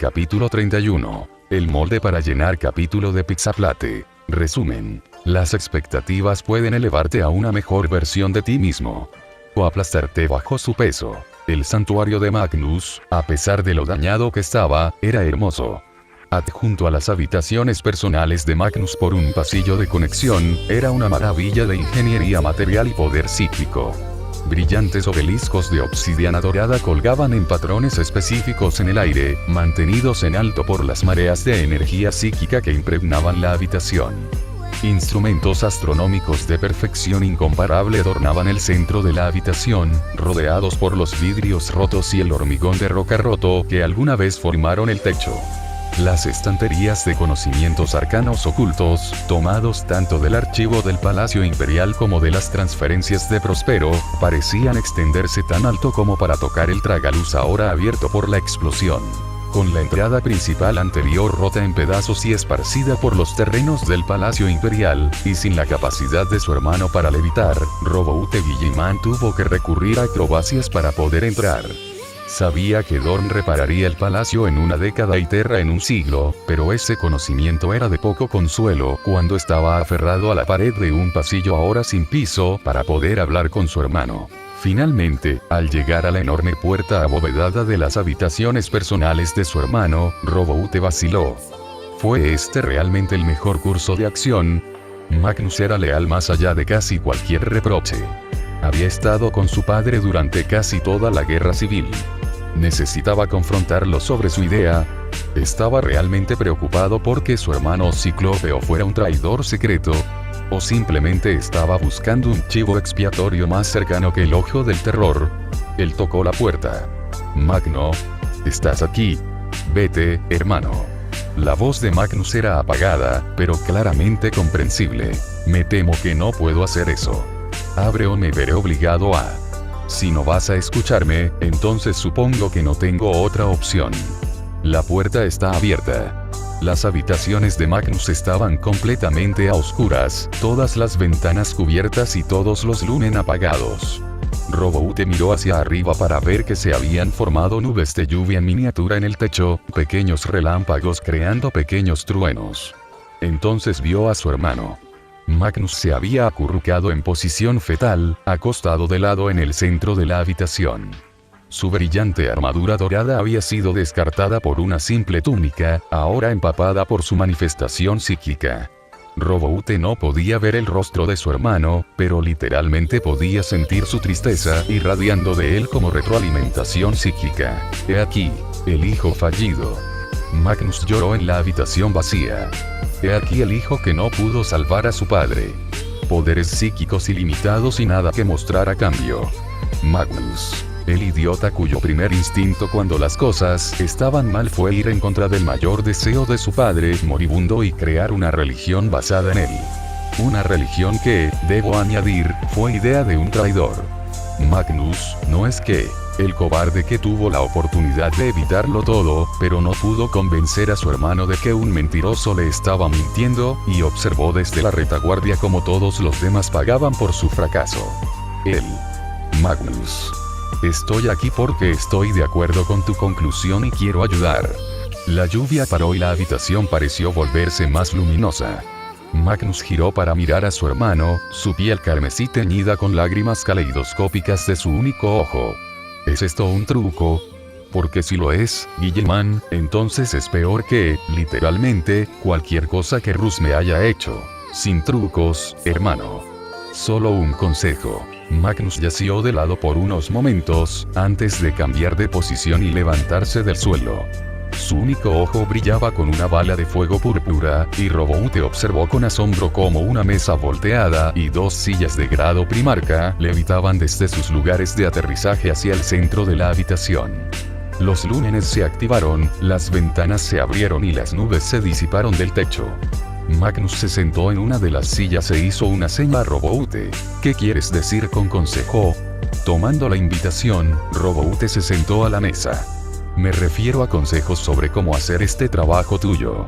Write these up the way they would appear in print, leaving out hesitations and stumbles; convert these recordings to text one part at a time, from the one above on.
Capítulo 31. El molde para llenar capítulo de Pixaplate. Resumen. Las expectativas pueden elevarte a una mejor versión de ti mismo o aplastarte bajo su peso. El santuario de Magnus, a pesar de lo dañado que estaba, era hermoso. Adjunto a las habitaciones personales de Magnus por un pasillo de conexión, era una maravilla de ingeniería material y poder psíquico. Brillantes obeliscos de obsidiana dorada colgaban en patrones específicos en el aire, mantenidos en alto por las mareas de energía psíquica que impregnaban la habitación. Instrumentos astronómicos de perfección incomparable adornaban el centro de la habitación, rodeados por los vidrios rotos y el hormigón de roca roto que alguna vez formaron el techo. Las estanterías de conocimientos arcanos ocultos, tomados tanto del archivo del Palacio Imperial como de las transferencias de Prospero, parecían extenderse tan alto como para tocar el tragaluz ahora abierto por la explosión. Con la entrada principal anterior rota en pedazos y esparcida por los terrenos del Palacio Imperial, y sin la capacidad de su hermano para levitar, Roboute Guilliman tuvo que recurrir a acrobacias para poder entrar. Sabía que Dorn repararía el palacio en una década y Terra en un siglo, pero ese conocimiento era de poco consuelo cuando estaba aferrado a la pared de un pasillo ahora sin piso para poder hablar con su hermano. Finalmente, al llegar a la enorme puerta abovedada de las habitaciones personales de su hermano, Roboute vaciló. ¿Fue este realmente el mejor curso de acción? Magnus era leal más allá de casi cualquier reproche. Había estado con su padre durante casi toda la guerra civil. Necesitaba confrontarlo sobre su idea. ¿Estaba realmente preocupado porque su hermano Ciclópeo fuera un traidor secreto? ¿O simplemente estaba buscando un chivo expiatorio más cercano que el ojo del terror? Él tocó la puerta. Magno, ¿estás aquí? Vete, hermano. La voz de Magnus era apagada, pero claramente comprensible. Me temo que no puedo hacer eso. Abre o me veré obligado a... Si no vas a escucharme, entonces supongo que no tengo otra opción. La puerta está abierta. Las habitaciones de Magnus estaban completamente a oscuras, todas las ventanas cubiertas y todos los lumen apagados. Roboute miró hacia arriba para ver que se habían formado nubes de lluvia en miniatura en el techo, pequeños relámpagos creando pequeños truenos. Entonces vio a su hermano. Magnus se había acurrucado en posición fetal, acostado de lado en el centro de la habitación. Su brillante armadura dorada había sido descartada por una simple túnica, ahora empapada por su manifestación psíquica. Roboute no podía ver el rostro de su hermano, pero literalmente podía sentir su tristeza irradiando de él como retroalimentación psíquica. He aquí, el hijo fallido. Magnus lloró en la habitación vacía. He aquí el hijo que no pudo salvar a su padre. Poderes psíquicos ilimitados y nada que mostrar a cambio. Magnus, el idiota cuyo primer instinto cuando las cosas estaban mal fue ir en contra del mayor deseo de su padre moribundo y crear una religión basada en él. Una religión que, debo añadir, fue idea de un traidor. Magnus, no es que... el cobarde que tuvo la oportunidad de evitarlo todo, pero no pudo convencer a su hermano de que un mentiroso le estaba mintiendo, y observó desde la retaguardia como todos los demás pagaban por su fracaso. Él. Magnus. Estoy aquí porque estoy de acuerdo con tu conclusión y quiero ayudar. La lluvia paró y la habitación pareció volverse más luminosa. Magnus giró para mirar a su hermano, su piel carmesí teñida con lágrimas caleidoscópicas de su único ojo. ¿Es esto un truco? Porque si lo es, Guilliman, entonces es peor que, literalmente, cualquier cosa que Rus me haya hecho. Sin trucos, hermano. Solo un consejo. Magnus yació de lado por unos momentos, antes de cambiar de posición y levantarse del suelo. Su único ojo brillaba con una bala de fuego púrpura, y Roboute observó con asombro cómo una mesa volteada y dos sillas de grado primarca levitaban desde sus lugares de aterrizaje hacia el centro de la habitación. Los lúmenes se activaron, las ventanas se abrieron y las nubes se disiparon del techo. Magnus se sentó en una de las sillas e hizo una seña a Roboute. ¿Qué quieres decir con consejo? Tomando la invitación, Roboute se sentó a la mesa. Me refiero a consejos sobre cómo hacer este trabajo tuyo.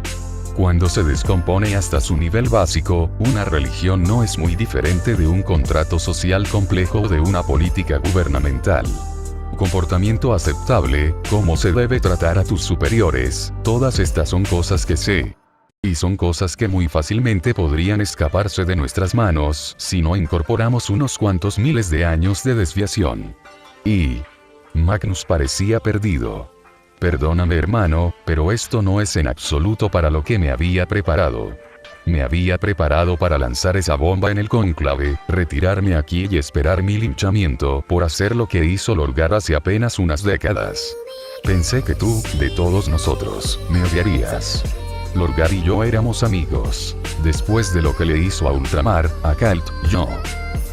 Cuando se descompone hasta su nivel básico, una religión no es muy diferente de un contrato social complejo o de una política gubernamental. Comportamiento aceptable, cómo se debe tratar a tus superiores, todas estas son cosas que sé. Y son cosas que muy fácilmente podrían escaparse de nuestras manos si no incorporamos unos cuantos miles de años de desviación. Y Magnus parecía perdido. Perdóname hermano, pero esto no es en absoluto para lo que me había preparado. Me había preparado para lanzar esa bomba en el cónclave, retirarme aquí y esperar mi linchamiento por hacer lo que hizo Lorgar hace apenas unas décadas. Pensé que tú, de todos nosotros, me odiarías. Lorgar y yo éramos amigos. Después de lo que le hizo a Ultramar, a Kalt, yo.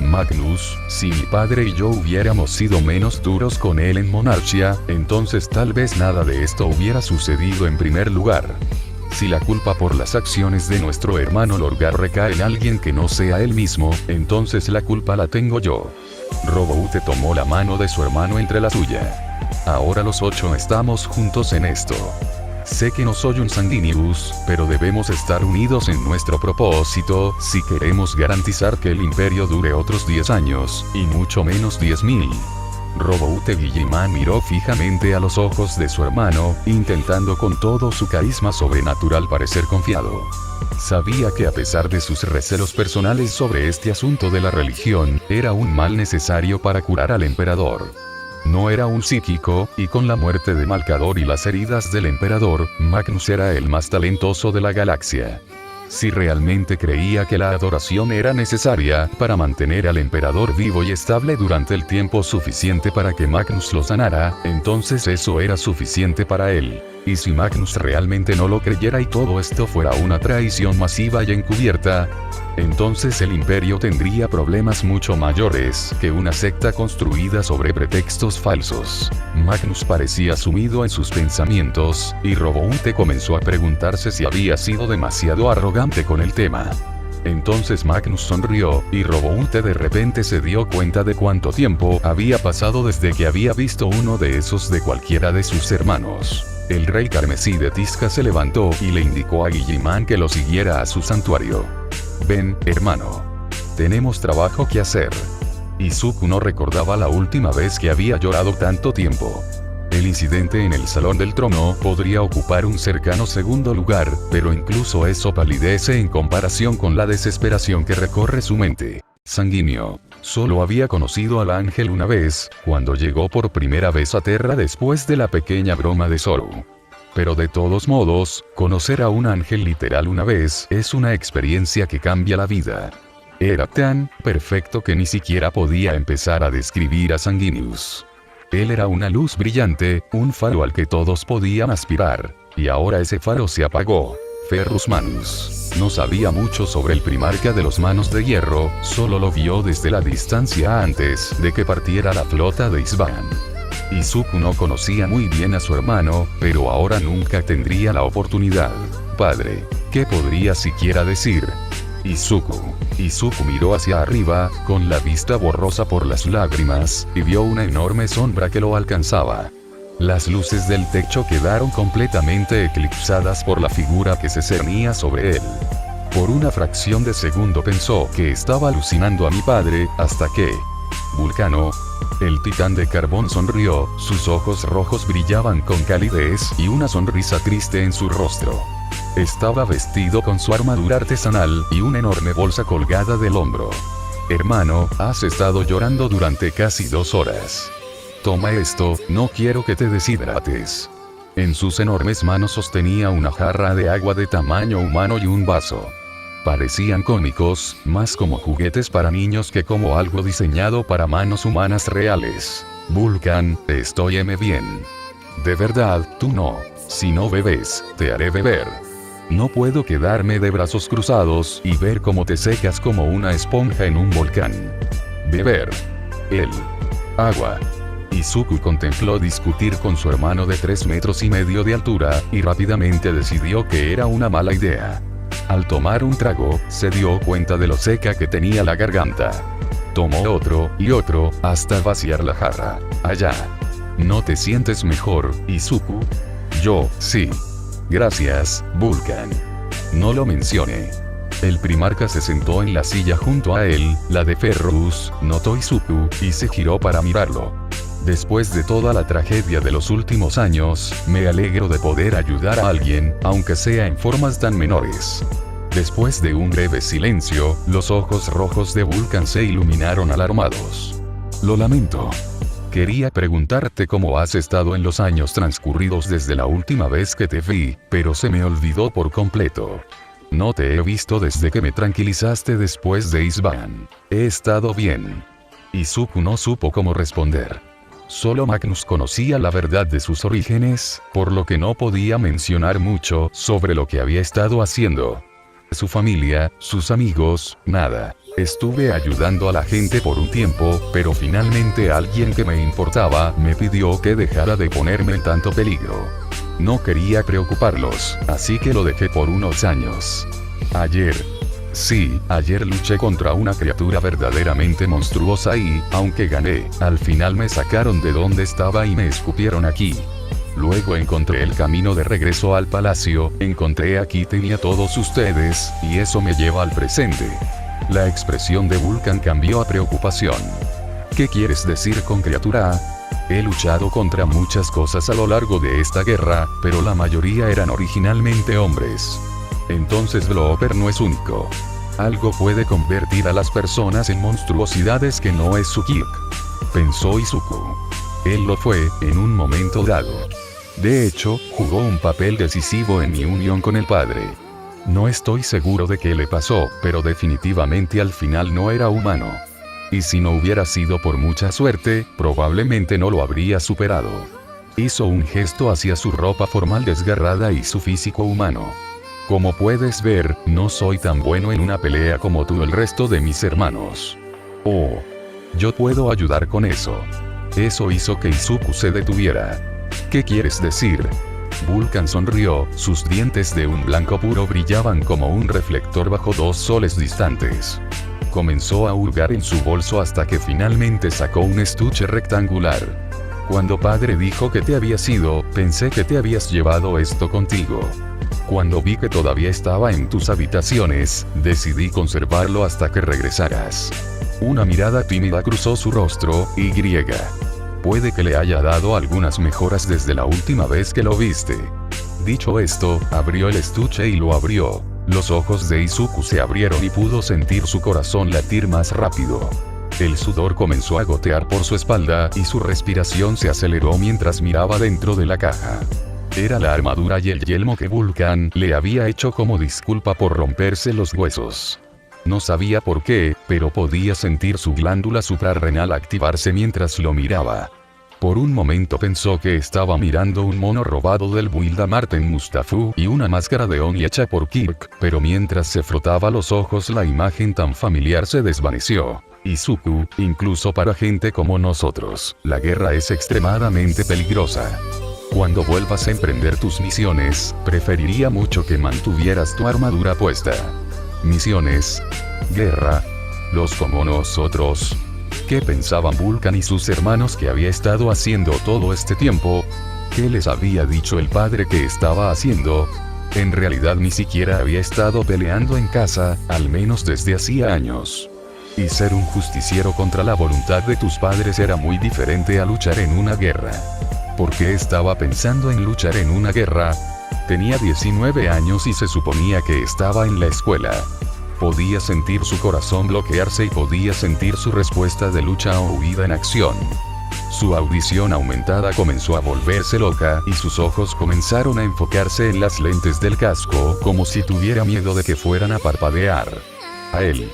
Magnus, si mi padre y yo hubiéramos sido menos duros con él en Monarchia, entonces tal vez nada de esto hubiera sucedido en primer lugar. Si la culpa por las acciones de nuestro hermano Lorgar recae en alguien que no sea él mismo, entonces la culpa la tengo yo. Roboute tomó la mano de su hermano entre la suya. Ahora los 8 estamos juntos en esto. Sé que no soy un Sanguinius, pero debemos estar unidos en nuestro propósito, si queremos garantizar que el imperio dure otros 10 años, y mucho menos 10.000. Roboute Guilliman miró fijamente a los ojos de su hermano, intentando con todo su carisma sobrenatural parecer confiado. Sabía que a pesar de sus recelos personales sobre este asunto de la religión, era un mal necesario para curar al emperador. No era un psíquico, y con la muerte de Malcador y las heridas del emperador, Magnus era el más talentoso de la galaxia. Si realmente creía que la adoración era necesaria para mantener al emperador vivo y estable durante el tiempo suficiente para que Magnus lo sanara, entonces eso era suficiente para él. Y si Magnus realmente no lo creyera y todo esto fuera una traición masiva y encubierta, entonces el imperio tendría problemas mucho mayores que una secta construida sobre pretextos falsos. Magnus parecía sumido en sus pensamientos, y Roboute comenzó a preguntarse si había sido demasiado arrogante con el tema. Entonces Magnus sonrió, y Roboute de repente se dio cuenta de cuánto tiempo había pasado desde que había visto uno de esos de cualquiera de sus hermanos. El rey carmesí de Tisca se levantó y le indicó a Guilliman que lo siguiera a su santuario. Ven, hermano. Tenemos trabajo que hacer. Izuku no recordaba la última vez que había llorado tanto tiempo. El incidente en el Salón del Trono podría ocupar un cercano segundo lugar, pero incluso eso palidece en comparación con la desesperación que recorre su mente. Sanguíneo. Solo había conocido al ángel una vez, cuando llegó por primera vez a Terra después de la pequeña broma de Zoru. Pero de todos modos, conocer a un ángel literal una vez es una experiencia que cambia la vida. Era tan perfecto que ni siquiera podía empezar a describir a Sanguinius. Él era una luz brillante, un faro al que todos podían aspirar, y ahora ese faro se apagó. Ferrus Manus. No sabía mucho sobre el primarca de los Manos de Hierro, solo lo vio desde la distancia antes de que partiera la flota de Isban. Izuku no conocía muy bien a su hermano, pero ahora nunca tendría la oportunidad. Padre, ¿qué podría siquiera decir? Izuku miró hacia arriba, con la vista borrosa por las lágrimas, y vio una enorme sombra que lo alcanzaba. Las luces del techo quedaron completamente eclipsadas por la figura que se cernía sobre él. Por una fracción de segundo pensó que estaba alucinando a mi padre, hasta que... Vulcano. El titán de carbón sonrió, sus ojos rojos brillaban con calidez y una sonrisa triste en su rostro. Estaba vestido con su armadura artesanal y una enorme bolsa colgada del hombro. Hermano, has estado llorando durante casi 2 horas. Toma esto, no quiero que te deshidrates. En sus enormes manos sostenía una jarra de agua de tamaño humano y un vaso. Parecían cómicos, más como juguetes para niños que como algo diseñado para manos humanas reales. Vulcan, estoy bien. De verdad, tú no. Si no bebes, te haré beber. No puedo quedarme de brazos cruzados y ver cómo te secas como una esponja en un volcán. Beber. Agua. Izuku contempló discutir con su hermano de 3,5 metros de altura, y rápidamente decidió que era una mala idea. Al tomar un trago, se dio cuenta de lo seca que tenía la garganta. Tomó otro, y otro, hasta vaciar la jarra. Allá. ¿No te sientes mejor, Izuku? Yo, sí. Gracias, Vulcan. No lo mencioné. El primarca se sentó en la silla junto a él, la de Ferrus, notó Izuku, y se giró para mirarlo. Después de toda la tragedia de los últimos años, me alegro de poder ayudar a alguien, aunque sea en formas tan menores. Después de un breve silencio, los ojos rojos de Vulcan se iluminaron alarmados. Lo lamento. Quería preguntarte cómo has estado en los años transcurridos desde la última vez que te vi, pero se me olvidó por completo. No te he visto desde que me tranquilizaste después de Isban. He estado bien. Izuku no supo cómo responder. Solo Magnus conocía la verdad de sus orígenes, por lo que no podía mencionar mucho sobre lo que había estado haciendo. Su familia, sus amigos, nada. Estuve ayudando a la gente por un tiempo, pero finalmente alguien que me importaba me pidió que dejara de ponerme en tanto peligro. No quería preocuparlos, así que lo dejé por unos años. Ayer luché contra una criatura verdaderamente monstruosa y, aunque gané, al final me sacaron de donde estaba y me escupieron aquí. Luego encontré el camino de regreso al palacio, encontré a Kitten y a todos ustedes, y eso me lleva al presente. La expresión de Vulcan cambió a preocupación. ¿Qué quieres decir con criatura? He luchado contra muchas cosas a lo largo de esta guerra, pero la mayoría eran originalmente hombres. Entonces Blooper no es único. Algo puede convertir a las personas en monstruosidades que no es su kick. Pensó Izuku. Él lo fue, en un momento dado. De hecho, jugó un papel decisivo en mi unión con el padre. No estoy seguro de qué le pasó, pero definitivamente al final no era humano. Y si no hubiera sido por mucha suerte, probablemente no lo habría superado. Hizo un gesto hacia su ropa formal desgarrada y su físico humano. Como puedes ver, no soy tan bueno en una pelea como tú o el resto de mis hermanos. Oh. Yo puedo ayudar con eso. Eso hizo que Izuku se detuviera. ¿Qué quieres decir? Vulcan sonrió, sus dientes de un blanco puro brillaban como un reflector bajo dos soles distantes. Comenzó a hurgar en su bolso hasta que finalmente sacó un estuche rectangular. Cuando padre dijo que te habías ido, pensé que te habías llevado esto contigo. Cuando vi que todavía estaba en tus habitaciones, decidí conservarlo hasta que regresaras. Una mirada tímida cruzó su rostro, y puede que le haya dado algunas mejoras desde la última vez que lo viste. Dicho esto, abrió el estuche y lo abrió. Los ojos de Izuku se abrieron y pudo sentir su corazón latir más rápido. El sudor comenzó a gotear por su espalda y su respiración se aceleró mientras miraba dentro de la caja. Era la armadura y el yelmo que Vulcan le había hecho como disculpa por romperse los huesos. No sabía por qué, pero podía sentir su glándula suprarrenal activarse mientras lo miraba. Por un momento pensó que estaba mirando un mono robado del Builda Marten Mustafu y una máscara de Oni hecha por Kirk, pero mientras se frotaba los ojos la imagen tan familiar se desvaneció. Izuku, incluso para gente como nosotros, la guerra es extremadamente peligrosa. Cuando vuelvas a emprender tus misiones, preferiría mucho que mantuvieras tu armadura puesta. Misiones. Guerra. Los como nosotros. ¿Qué pensaban Vulcan y sus hermanos que había estado haciendo todo este tiempo? ¿Qué les había dicho el padre que estaba haciendo? En realidad ni siquiera había estado peleando en casa, al menos desde hacía años. Y ser un justiciero contra la voluntad de tus padres era muy diferente a luchar en una guerra. ¿Por qué estaba pensando en luchar en una guerra? Tenía 19 años y se suponía que estaba en la escuela. Podía sentir su corazón bloquearse y podía sentir su respuesta de lucha o huida en acción. Su audición aumentada comenzó a volverse loca y sus ojos comenzaron a enfocarse en las lentes del casco como si tuviera miedo de que fueran a parpadear. A él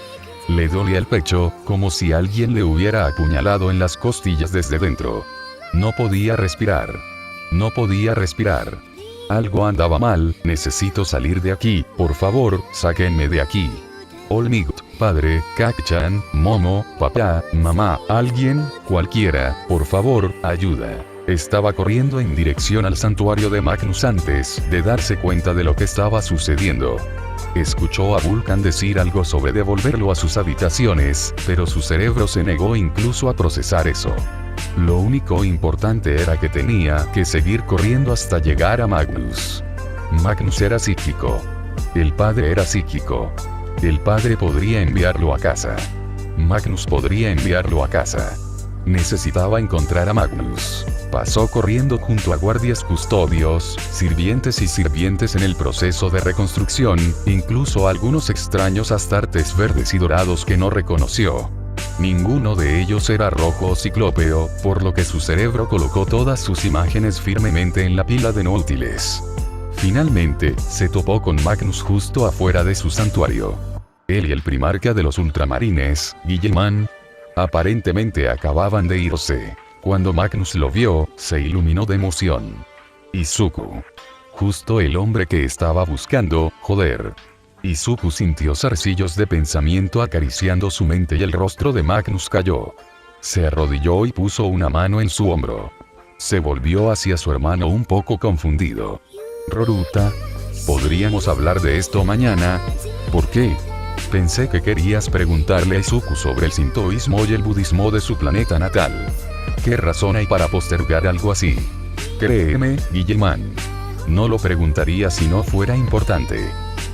le dolía el pecho, como si alguien le hubiera apuñalado en las costillas desde dentro. No podía respirar. No podía respirar. Algo andaba mal, necesito salir de aquí, por favor, sáquenme de aquí. Olmigut, padre, Kak-chan, Momo, papá, mamá, alguien, cualquiera, por favor, ayuda. Estaba corriendo en dirección al santuario de Magnus antes de darse cuenta de lo que estaba sucediendo. Escuchó a Vulcan decir algo sobre devolverlo a sus habitaciones, pero su cerebro se negó incluso a procesar eso. Lo único importante era que tenía que seguir corriendo hasta llegar a Magnus. Magnus era psíquico. El padre era psíquico. El padre podría enviarlo a casa. Magnus podría enviarlo a casa. Necesitaba encontrar a Magnus. Pasó corriendo junto a guardias custodios, sirvientes y sirvientes en el proceso de reconstrucción, incluso algunos extraños astartes verdes y dorados que no reconoció. Ninguno de ellos era rojo o ciclópeo, por lo que su cerebro colocó todas sus imágenes firmemente en la pila de no útiles. Finalmente, se topó con Magnus justo afuera de su santuario. Él y el primarca de los ultramarines, Guillemán, aparentemente acababan de irse. Cuando Magnus lo vio, se iluminó de emoción. Izuku. Justo el hombre que estaba buscando, joder. Izuku sintió zarcillos de pensamiento acariciando su mente y el rostro de Magnus cayó. Se arrodilló y puso una mano en su hombro. Se volvió hacia su hermano un poco confundido. Roruta, ¿podríamos hablar de esto mañana? ¿Por qué? Pensé que querías preguntarle a Izuku sobre el sintoísmo y el budismo de su planeta natal. ¿Qué razón hay para postergar algo así? Créeme, Guillemán. No lo preguntaría si no fuera importante.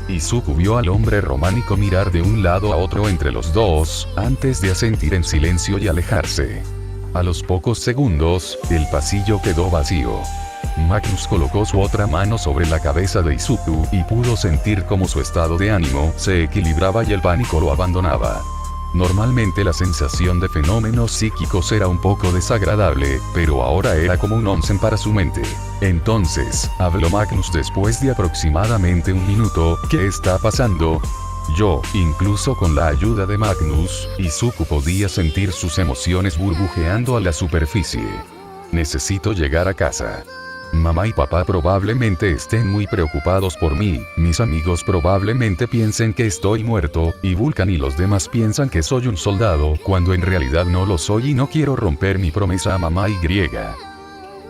Izuku vio al hombre románico mirar de un lado a otro entre los dos, antes de asentir en silencio y alejarse. A los pocos segundos, el pasillo quedó vacío. Magnus colocó su otra mano sobre la cabeza de Izuku y pudo sentir cómo su estado de ánimo se equilibraba y el pánico lo abandonaba. Normalmente la sensación de fenómenos psíquicos era un poco desagradable, pero ahora era como un onsen para su mente. Entonces, habló Magnus después de aproximadamente un minuto. ¿Qué está pasando? Incluso con la ayuda de Magnus, Izuku podía sentir sus emociones burbujeando a la superficie. Necesito llegar a casa. Mamá y papá probablemente estén muy preocupados por mí, mis amigos probablemente piensen que estoy muerto, y Vulcan y los demás piensan que soy un soldado, cuando en realidad no lo soy y no quiero romper mi promesa a mamá y griega.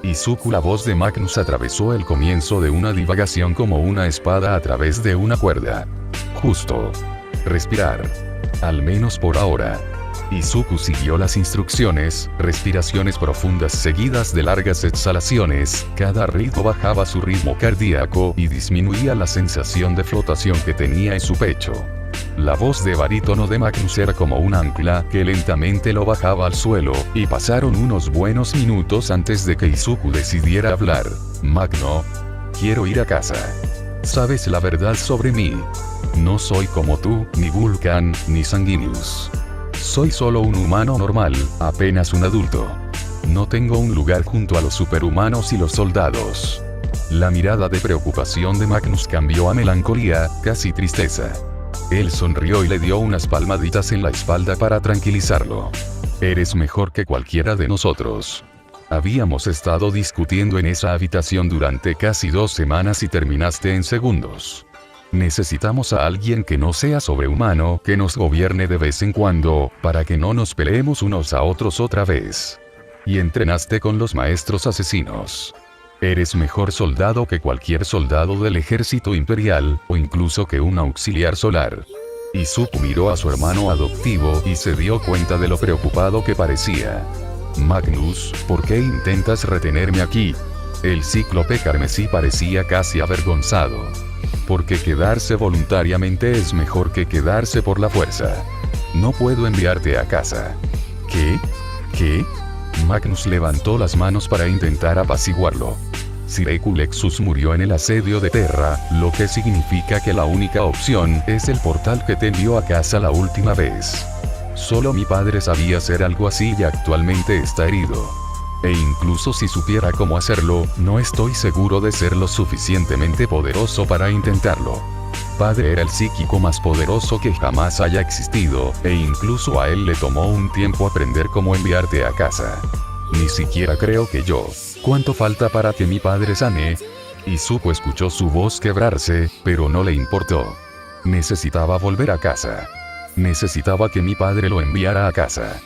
Izuku, la voz de Magnus atravesó el comienzo de una divagación como una espada a través de una cuerda. Justo. Respirar. Al menos por ahora. Izuku siguió las instrucciones, respiraciones profundas seguidas de largas exhalaciones, cada ritmo bajaba su ritmo cardíaco y disminuía la sensación de flotación que tenía en su pecho. La voz de barítono de Magnus era como un ancla que lentamente lo bajaba al suelo, y pasaron unos buenos minutos antes de que Izuku decidiera hablar. Magno, quiero ir a casa. Sabes la verdad sobre mí. No soy como tú, ni Vulcan, ni Sanguinius. Soy solo un humano normal, apenas un adulto. No tengo un lugar junto a los superhumanos y los soldados. La mirada de preocupación de Magnus cambió a melancolía, casi tristeza. Él sonrió y le dio unas palmaditas en la espalda para tranquilizarlo. Eres mejor que cualquiera de nosotros. Habíamos estado discutiendo en esa habitación durante casi 2 semanas y terminaste en segundos. Necesitamos a alguien que no sea sobrehumano, que nos gobierne de vez en cuando, para que no nos peleemos unos a otros otra vez. Y entrenaste con los maestros asesinos. Eres mejor soldado que cualquier soldado del ejército imperial, o incluso que un auxiliar solar. Izuku miró a su hermano adoptivo y se dio cuenta de lo preocupado que parecía. Magnus, ¿por qué intentas retenerme aquí? El cíclope carmesí parecía casi avergonzado. Porque quedarse voluntariamente es mejor que quedarse por la fuerza. No puedo enviarte a casa. ¿Qué? ¿Qué? Magnus levantó las manos para intentar apaciguarlo. Sireculexus murió en el asedio de Terra, lo que significa que la única opción es el portal que te envió a casa la última vez. Solo mi padre sabía hacer algo así y actualmente está herido. E incluso si supiera cómo hacerlo, no estoy seguro de ser lo suficientemente poderoso para intentarlo. Padre era el psíquico más poderoso que jamás haya existido, e incluso a él le tomó un tiempo aprender cómo enviarte a casa. Ni siquiera creo que yo. ¿Cuánto falta para que mi padre sane? Izuku escuchó su voz quebrarse, pero no le importó. Necesitaba volver a casa. Necesitaba que mi padre lo enviara a casa.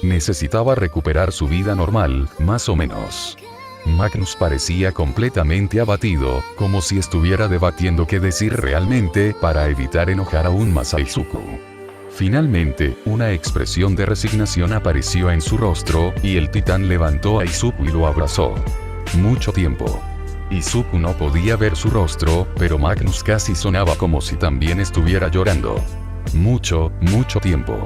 Necesitaba recuperar su vida normal, más o menos. Magnus parecía completamente abatido, como si estuviera debatiendo qué decir realmente para evitar enojar aún más a Izuku. Finalmente, una expresión de resignación apareció en su rostro, y el titán levantó a Izuku y lo abrazó. Mucho tiempo. Izuku no podía ver su rostro, pero Magnus casi sonaba como si también estuviera llorando. Mucho, mucho tiempo.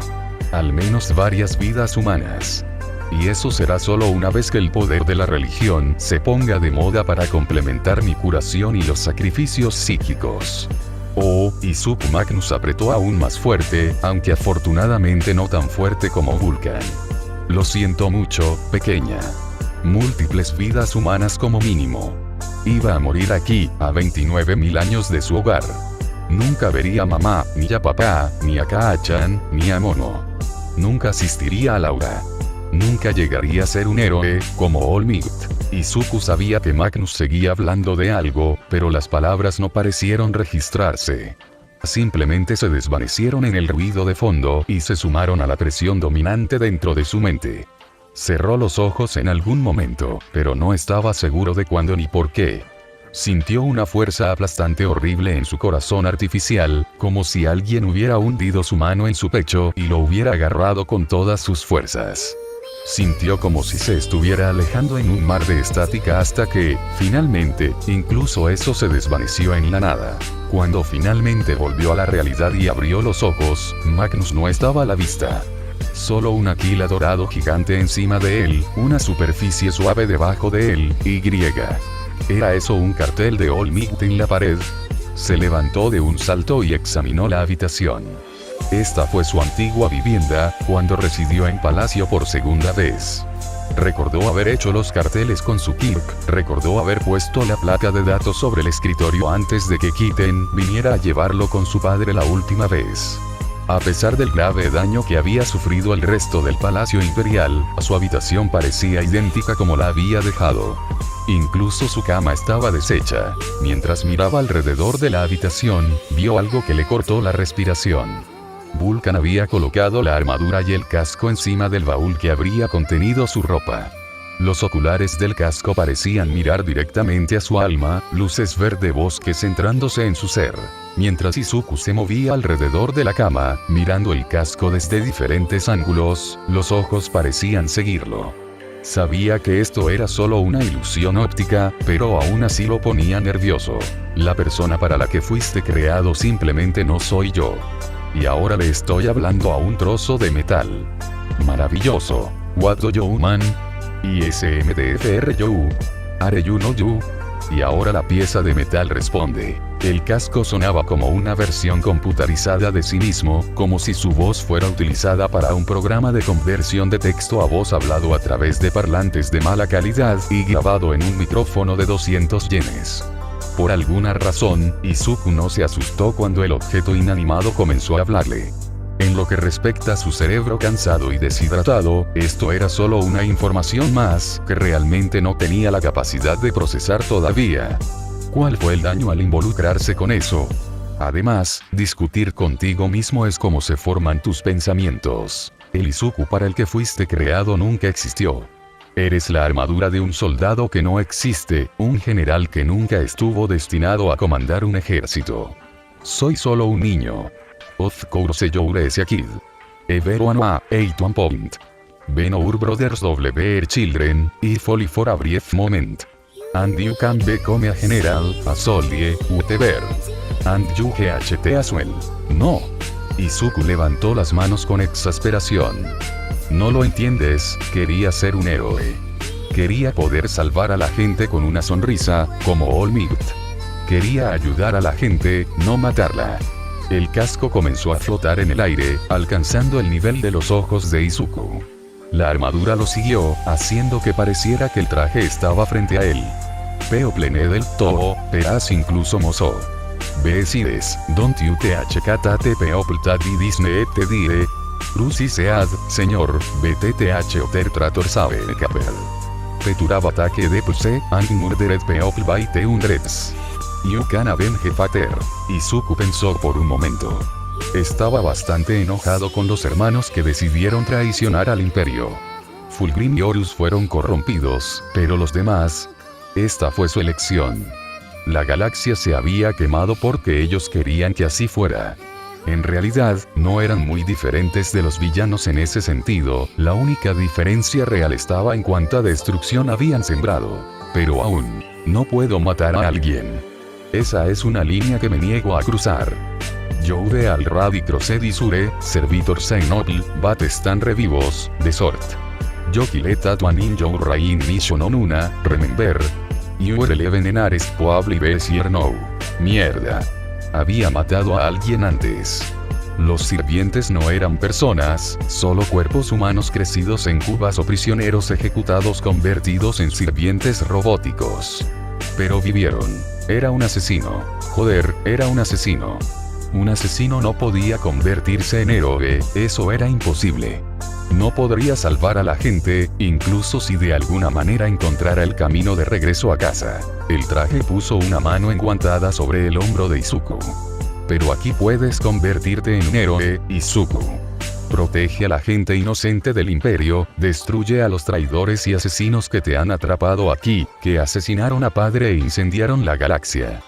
Al menos varias vidas humanas. Y eso será solo una vez que el poder de la religión se ponga de moda para complementar mi curación y los sacrificios psíquicos. Oh, Izuku Magnus apretó aún más fuerte, aunque afortunadamente no tan fuerte como Vulcan. Lo siento mucho, pequeña. Múltiples vidas humanas como mínimo. Iba a morir aquí, a 29.000 años de su hogar. Nunca vería a mamá, ni a papá, ni a Kaa-chan, ni a Momo. Nunca asistiría a Laura. Nunca llegaría a ser un héroe, como All Might. Izuku sabía que Magnus seguía hablando de algo, pero las palabras no parecieron registrarse. Simplemente se desvanecieron en el ruido de fondo y se sumaron a la presión dominante dentro de su mente. Cerró los ojos en algún momento, pero no estaba seguro de cuándo ni por qué. Sintió una fuerza aplastante horrible en su corazón artificial, como si alguien hubiera hundido su mano en su pecho y lo hubiera agarrado con todas sus fuerzas. Sintió como si se estuviera alejando en un mar de estática hasta que, finalmente, incluso eso se desvaneció en la nada. Cuando finalmente volvió a la realidad y abrió los ojos, Magnus no estaba a la vista. Solo un aquila dorado gigante encima de él, una superficie suave debajo de él, y griega. ¿Era eso un cartel de All Might en la pared? Se levantó de un salto y examinó la habitación. Esta fue su antigua vivienda, cuando residió en Palacio por segunda vez. Recordó haber hecho los carteles con su Kirk, recordó haber puesto la placa de datos sobre el escritorio antes de que Kitten viniera a llevarlo con su padre la última vez. A pesar del grave daño que había sufrido el resto del Palacio Imperial, su habitación parecía idéntica como la había dejado. Incluso su cama estaba deshecha. Mientras miraba alrededor de la habitación, vio algo que le cortó la respiración. Vulcan había colocado la armadura y el casco encima del baúl que habría contenido su ropa. Los oculares del casco parecían mirar directamente a su alma, luces verde bosque centrándose en su ser. Mientras Izuku se movía alrededor de la cama, mirando el casco desde diferentes ángulos, los ojos parecían seguirlo. Sabía que esto era solo una ilusión óptica, pero aún así lo ponía nervioso. La persona para la que fuiste creado simplemente no soy yo. Y ahora le estoy hablando a un trozo de metal. Maravilloso. What do you man? ISMDFR you. Are you no you? Y ahora la pieza de metal responde. El casco sonaba como una versión computarizada de sí mismo, como si su voz fuera utilizada para un programa de conversión de texto a voz hablado a través de parlantes de mala calidad y grabado en un micrófono de 200 yenes. Por alguna razón, Izuku no se asustó cuando el objeto inanimado comenzó a hablarle. En lo que respecta a su cerebro cansado y deshidratado, esto era solo una información más que realmente no tenía la capacidad de procesar todavía. ¿Cuál fue el daño al involucrarse con eso? Además, discutir contigo mismo es como se forman tus pensamientos. El Izuku para el que fuiste creado nunca existió. Eres la armadura de un soldado que no existe, un general que nunca estuvo destinado a comandar un ejército. Soy solo un niño. Of course you're a kid. Everyone a 1 point. When our brothers were children, if only for a brief moment. And you can become a general, a soldier, whatever. And you GHT as well. No. Izuku levantó las manos con exasperación. No lo entiendes, quería ser un héroe. Quería poder salvar a la gente con una sonrisa, como All Might. Quería ayudar a la gente, no matarla. El casco comenzó a flotar en el aire, alcanzando el nivel de los ojos de Izuku. La armadura lo siguió, haciendo que pareciera que el traje estaba frente a él. People del todo, peras incluso mozo. Besides, don't you thkt people tadi disney te dire. Lucy Sead, señor, BTTH Otter Trator Sabe Capel. Peturaba ataque de Puse, and murdered people by the hundreds. You can avenge fater. Izuku pensó por un momento. Estaba bastante enojado con los hermanos que decidieron traicionar al imperio. Fulgrim y Horus fueron corrompidos, pero los demás... Esta fue su elección. La galaxia se había quemado porque ellos querían que así fuera. En realidad, no eran muy diferentes de los villanos en ese sentido, la única diferencia real estaba en cuánta destrucción habían sembrado. Pero aún, no puedo matar a alguien. Esa es una línea que me niego a cruzar. Joude al Radi Croced y Sure, Servitor Sainopl, Bat están revivos, de Sort. Yokileta Tuanin Yourain Nishononuna, remember. You were 11 en Ares Poable Besier No. Mierda. Había matado a alguien antes. Los sirvientes no eran personas, solo cuerpos humanos crecidos en cubas o prisioneros ejecutados convertidos en sirvientes robóticos. Pero vivieron. Era un asesino. Joder, era un asesino. Un asesino no podía convertirse en héroe, eso era imposible. No podría salvar a la gente, incluso si de alguna manera encontrara el camino de regreso a casa. El traje puso una mano enguantada sobre el hombro de Izuku. Pero aquí puedes convertirte en un héroe, Izuku. Protege a la gente inocente del imperio, destruye a los traidores y asesinos que te han atrapado aquí, que asesinaron a padre e incendiaron la galaxia.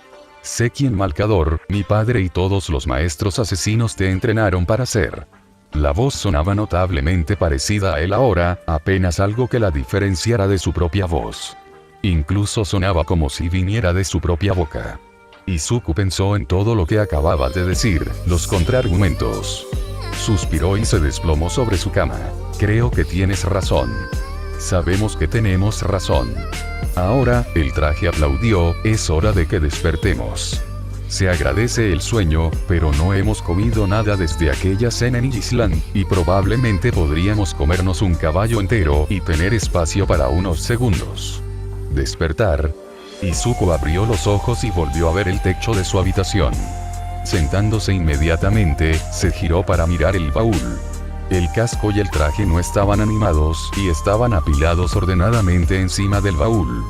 Sé quién Malcador, mi padre y todos los maestros asesinos te entrenaron para ser. La voz sonaba notablemente parecida a él ahora, apenas algo que la diferenciara de su propia voz. Incluso sonaba como si viniera de su propia boca. Izuku pensó en todo lo que acababa de decir, los contraargumentos. Suspiró y se desplomó sobre su cama. Creo que tienes razón. Sabemos que tenemos razón. Ahora, el traje aplaudió, es hora de que despertemos. Se agradece el sueño, pero no hemos comido nada desde aquella cena en Island, y probablemente podríamos comernos un caballo entero y tener espacio para unos segundos. Despertar. Izuku abrió los ojos y volvió a ver el techo de su habitación. Sentándose inmediatamente, se giró para mirar el baúl. El casco y el traje no estaban animados y estaban apilados ordenadamente encima del baúl.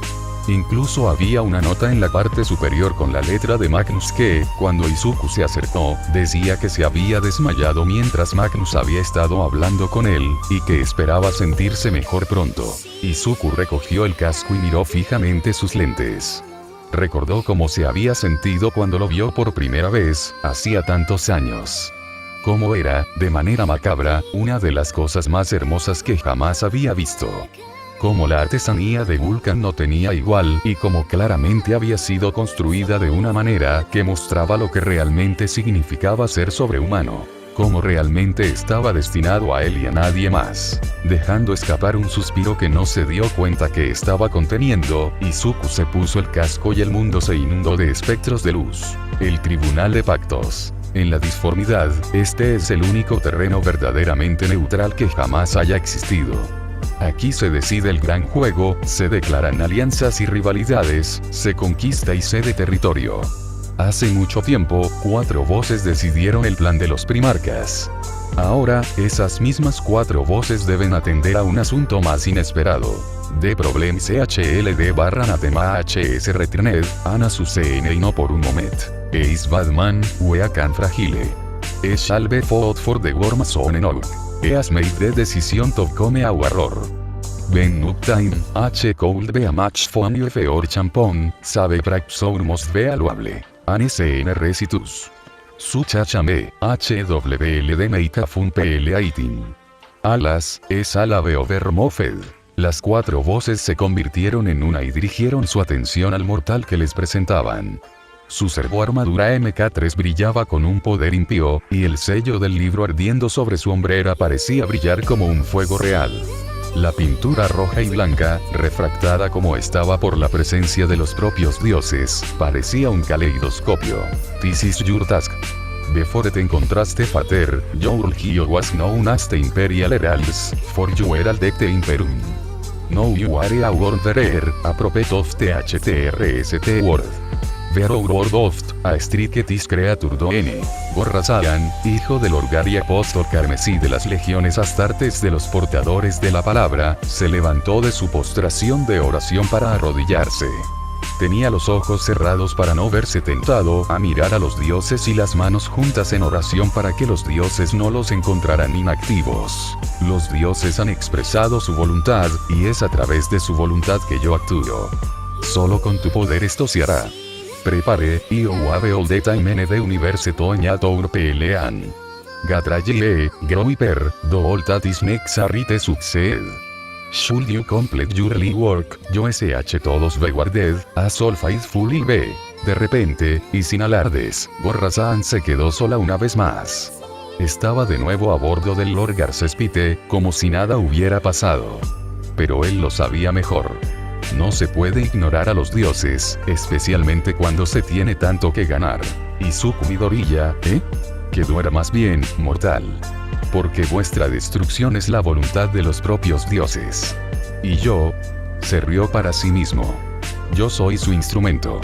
Incluso había una nota en la parte superior con la letra de Magnus que, cuando Izuku se acercó, decía que se había desmayado mientras Magnus había estado hablando con él, y que esperaba sentirse mejor pronto. Izuku recogió el casco y miró fijamente sus lentes. Recordó cómo se había sentido cuando lo vio por primera vez, hacía tantos años. Cómo era, de manera macabra, una de las cosas más hermosas que jamás había visto. Cómo la artesanía de Vulcan no tenía igual y cómo claramente había sido construida de una manera que mostraba lo que realmente significaba ser sobrehumano. Cómo realmente estaba destinado a él y a nadie más. Dejando escapar un suspiro que no se dio cuenta que estaba conteniendo, Izuku se puso el casco y el mundo se inundó de espectros de luz. El Tribunal de Pactos. En la disformidad, este es el único terreno verdaderamente neutral que jamás haya existido. Aquí se decide el gran juego, se declaran alianzas y rivalidades, se conquista y cede territorio. Hace mucho tiempo, 4 voces decidieron el plan de los primarcas. Ahora, esas mismas 4 voces deben atender a un asunto más inesperado. De problem CHLD/Natema HS Retrinet, Ana Sucene y no por un moment. Eis Badman, Wea Can Fragile. Es Salve Fought for the Wormson en Og. Eas made the decision to come our error. Ben Uptime, H Cold Bea Match Phone You Feor Champon, Sabe Praxour Most Valuable. ANSN Recitus. Suchachame, HWLD Make Fun PL Aitin. Alas, es Alabe Overmofed. Las 4 voces se convirtieron en una y dirigieron su atención al mortal que les presentaban. Su servoarmadura MK3 brillaba con un poder impío, y el sello del libro ardiendo sobre su hombrera parecía brillar como un fuego real. La pintura roja y blanca, refractada como estaba por la presencia de los propios dioses, parecía un caleidoscopio. This is your task. Before te encontraste Pater, your hero was known as the Imperial Heralds, for you herald the Imperium. Now you are a wanderer, a prophet of the HTRST world. Vero word of, a striketis creature doene. Gorrasayan, hijo del Orgar y apóstol carmesí de las legiones astartes de los portadores de la palabra, se levantó de su postración de oración para arrodillarse. Tenía los ojos cerrados para no verse tentado a mirar a los dioses y las manos juntas en oración para que los dioses no los encontraran inactivos. Los dioses han expresado su voluntad, y es a través de su voluntad que yo actúo. Solo con tu poder esto se hará. Prepare, io have all the time in the universe to tour pelean. Gatraye, groiper, do all that is necessary succeed. Should you complete your work, yo sh todos be guarded, as all faithfully be. De repente, y sin alardes, Gorrazan se quedó sola una vez más. Estaba de nuevo a bordo del Lord Garcespite, como si nada hubiera pasado. pero él lo sabía mejor. No se puede ignorar a los dioses, especialmente cuando se tiene tanto que ganar. Y Zuko Midoriya, que duermas bien, mortal. Porque vuestra destrucción es la voluntad de los propios dioses. Y yo, se rió para sí mismo. Yo soy su instrumento.